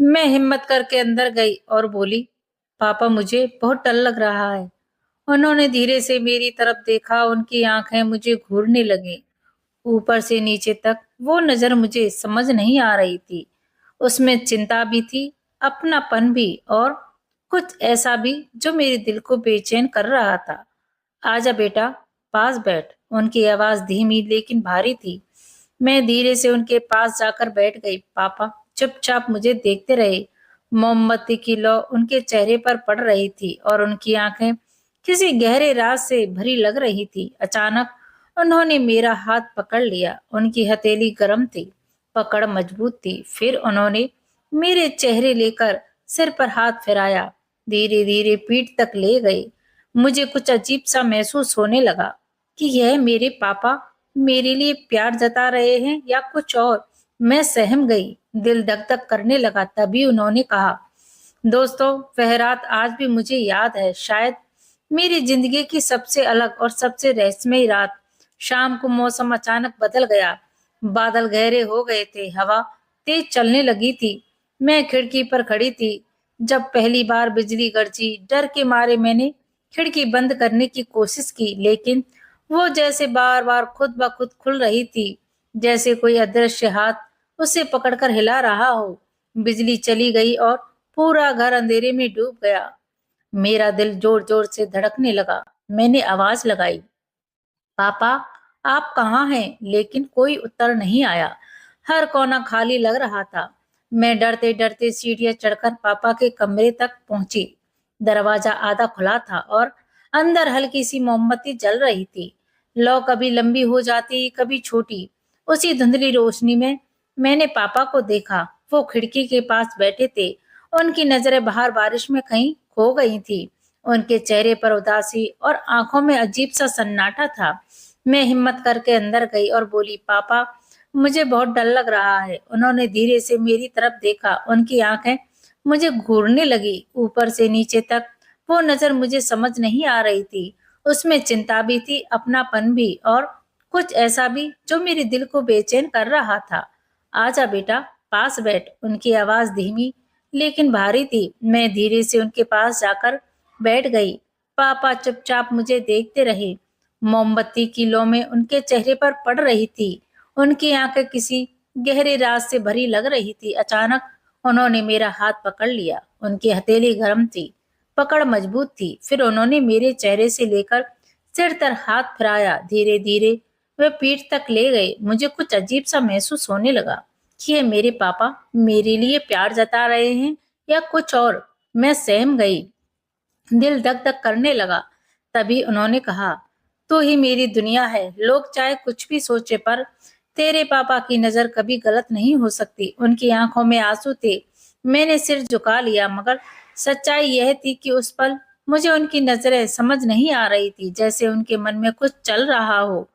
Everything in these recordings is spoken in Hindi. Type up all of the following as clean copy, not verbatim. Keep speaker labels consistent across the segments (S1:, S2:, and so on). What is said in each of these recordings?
S1: मैं हिम्मत करके अंदर गई और बोली, पापा मुझे बहुत डर लग रहा है। उन्होंने धीरे से मेरी तरफ देखा, उनकी आंखें मुझे घूरने लगी। ऊपर से नीचे तक वो नजर मुझे समझ नहीं आ रही थी। उसमें चिंता भी थी, अपनापन भी, और कुछ ऐसा भी जो मेरे दिल को बेचैन कर रहा था। आजा बेटा, पास बैठ। उनकी आवाज धीमी लेकिन भारी थी। मैं धीरे से उनके पास जाकर बैठ गई। पापा चुपचाप मुझे देखते रहे। मोमबत्ती की लौ उनके चेहरे पर पड़ रही थी और उनकी आंखें किसी गहरे राज से भरी लग रही थी। अचानक उन्होंने मेरा हाथ पकड़ लिया। उनकी हथेली गर्म थी, पकड़ मजबूत थी। फिर उन्होंने मेरे चेहरे लेकर सिर पर हाथ फिराया, धीरे धीरे पीठ तक ले गए। मुझे कुछ अजीब सा महसूस होने लगा कि यह मेरे पापा मेरे लिए प्यार जता रहे हैं या कुछ और। मैं सहम गई, दिल धक धक करने लगा। तभी उन्होंने कहा, दोस्तों, वह रात आज भी मुझे याद है, शायद मेरी जिंदगी की सबसे अलग और सबसे रहस्यमयी रात। शाम को मौसम अचानक बदल गया। बादल गहरे हो गए थे, हवा तेज चलने लगी थी। मैं खिड़की पर खड़ी थी जब पहली बार बिजली गरजी। डर के मारे मैंने खिड़की बंद करने की कोशिश की, लेकिन वो जैसे बार बार खुद ब खुद खुल रही थी, जैसे कोई अदृश्य हाथ उसे पकड़कर हिला रहा हो। बिजली चली गई और पूरा घर अंधेरे में डूब गया। मेरा दिल जोर जोर से धड़कने लगा। मैंने आवाज लगाई, पापा, आप कहाँ हैं? लेकिन कोई उत्तर नहीं आया। हर कोना खाली लग रहा था। मैं डरते डरते सीढ़ियां चढ़कर पापा के कमरे तक पहुंची। दरवाजा आधा खुला था और अंदर हल्की सी मोमबत्ती जल रही थी। लौ कभी लंबी हो जाती, कभी छोटी। उसी धुंधली रोशनी में मैंने पापा को देखा। वो खिड़की के पास बैठे थे। उनकी नजरें बाहर बारिश में कहीं खो गई थी। उनके चेहरे पर उदासी और आंखों में अजीब सा सन्नाटा था। मैं हिम्मत करके अंदर गई और बोली, पापा, मुझे बहुत डर लग रहा है। उन्होंने धीरे से मेरी तरफ देखा। उनकी आंखें मुझे घूरने लगी। ऊपर से नीचे तक वो नजर मुझे समझ नहीं आ रही थी। उसमें चिंता भी थी, अपनापन भी, और कुछ ऐसा भी जो मेरे दिल को बेचैन कर रहा था। आजा बेटा, पास बैठ। उनकी आवाज धीमी लेकिन भारी थी। मैं धीरे से उनके पास जाकर बैठ गई। पापा चुपचाप मुझे देखते रहे। मोमबत्ती की लौ में उनके चेहरे पर पड़ रही थी। उनकी आंखें किसी गहरे राज से भरी लग रही थी। अचानक उन्होंने मेरा हाथ पकड़ लिया। उनकी हथेली गर्म थी, पकड़ मजबूत थी। फिर उन्होंने मेरे चेहरे से लेकर सिर तक हाथ फिराया। धीरे धीरे वे पीठ तक ले गए। मुझे कुछ अजीब सा महसूस होने लगा कि ये मेरे पापा मेरे लिए प्यार जता रहे हैं या कुछ और। मैं सहम गई, दिल धक धक करने लगा। तभी उन्होंने कहा, तू ही मेरी दुनिया है। लोग चाहे कुछ भी सोचे, पर तेरे पापा की नजर कभी गलत नहीं हो सकती। उनकी आंखों में आंसू थे। मैंने सिर झुका लिया, मगर सच्चाई यह थी कि उस पल मुझे उनकी नजरें समझ नहीं आ रही थी, जैसे उनके मन में कुछ चल रहा हो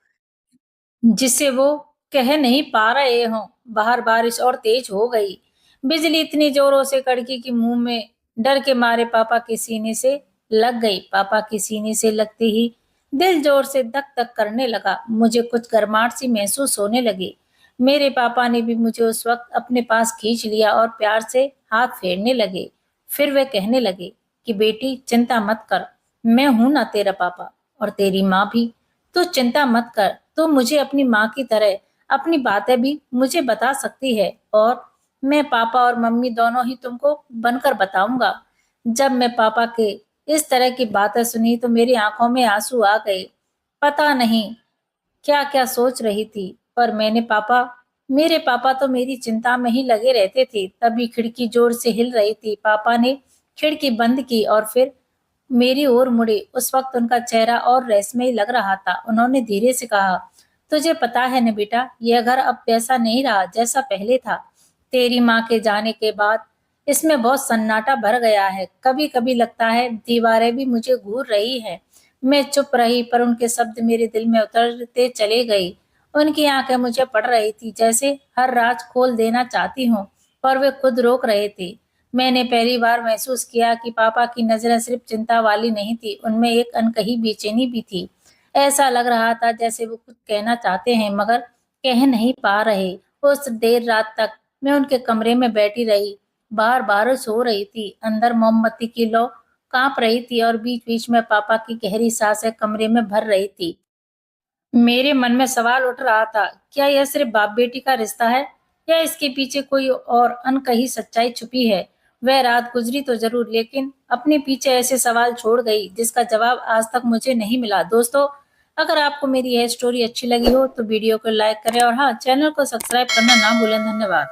S1: जिसे वो कह नहीं पा रहे हों। बाहर बारिश और तेज हो गई। बिजली इतनी जोरों से कड़की कि मुंह में डर के मारे पापा के सीने से लग गई। पापा के सीने से लगते ही दिल जोर से धक धक करने लगा। मुझे कुछ गर्माहट सी महसूस होने लगी। मेरे पापा ने भी मुझे उस वक्त अपने पास खींच लिया और प्यार से हाथ फेरने लगे। फिर वे कहने लगे कि बेटी, चिंता मत कर, मैं हूं ना तेरा पापा, और तेरी माँ भी। तू चिंता मत कर, तू मुझे अपनी माँ की तरह अपनी बातें भी मुझे बता सकती है, और मैं पापा और मम्मी दोनों ही तुमको बनकर बताऊंगा। जब मैं पापा के इस तरह की बातें सुनी तो मेरी आंखों में आंसू आ गए। पता नहीं क्या क्या सोच रही थी, पर मेरे पापा तो मेरी चिंता में ही लगे रहते थे। तभी खिड़की जोर से हिल रही थी। पापा ने खिड़की बंद की और फिर मेरी ओर मुड़े। उस वक्त उनका चेहरा और रहस्यमय लग रहा था। उन्होंने धीरे से कहा, तुझे पता है न बेटा, यह घर अब वैसा नहीं रहा जैसा पहले था। तेरी माँ के जाने के बाद इसमें बहुत सन्नाटा भर गया है। कभी कभी लगता है दीवारें भी मुझे घूर रही हैं। मैं चुप रही, पर उनके शब्द मेरे दिल में उतरते चले गए। उनकी आंखें मुझे पढ़ रही थी, जैसे हर राज खोल देना चाहती हूँ, पर वे खुद रोक रहे थे। मैंने पहली बार महसूस किया कि पापा की नजरें सिर्फ चिंता वाली नहीं थी, उनमें एक अनकही बेचैनी भी थी। ऐसा लग रहा था जैसे वो कुछ कहना चाहते हैं मगर कह नहीं पा रहे। उस देर रात तक मैं उनके कमरे में बैठी रही, बाहर बारिश हो रही थी, अंदर मोमबत्ती की लौ कांप रही थी और बीच-बीच में पापा की गहरी सांसें कमरे में भर रही थी। मेरे मन में सवाल उठ रहा था, क्या यह सिर्फ बाप-बेटी का रिश्ता है या इसके पीछे कोई और अनकही सच्चाई छुपी है? वह रात गुजरी तो ज़रूर, लेकिन अपने पीछे ऐसे सवाल छोड़ गई जिसका जवाब आज तक मुझे नहीं मिला। दोस्तों, अगर आपको मेरी यह स्टोरी अच्छी लगी हो तो वीडियो को लाइक करें और हाँ, चैनल को सब्सक्राइब करना ना भूलें। धन्यवाद।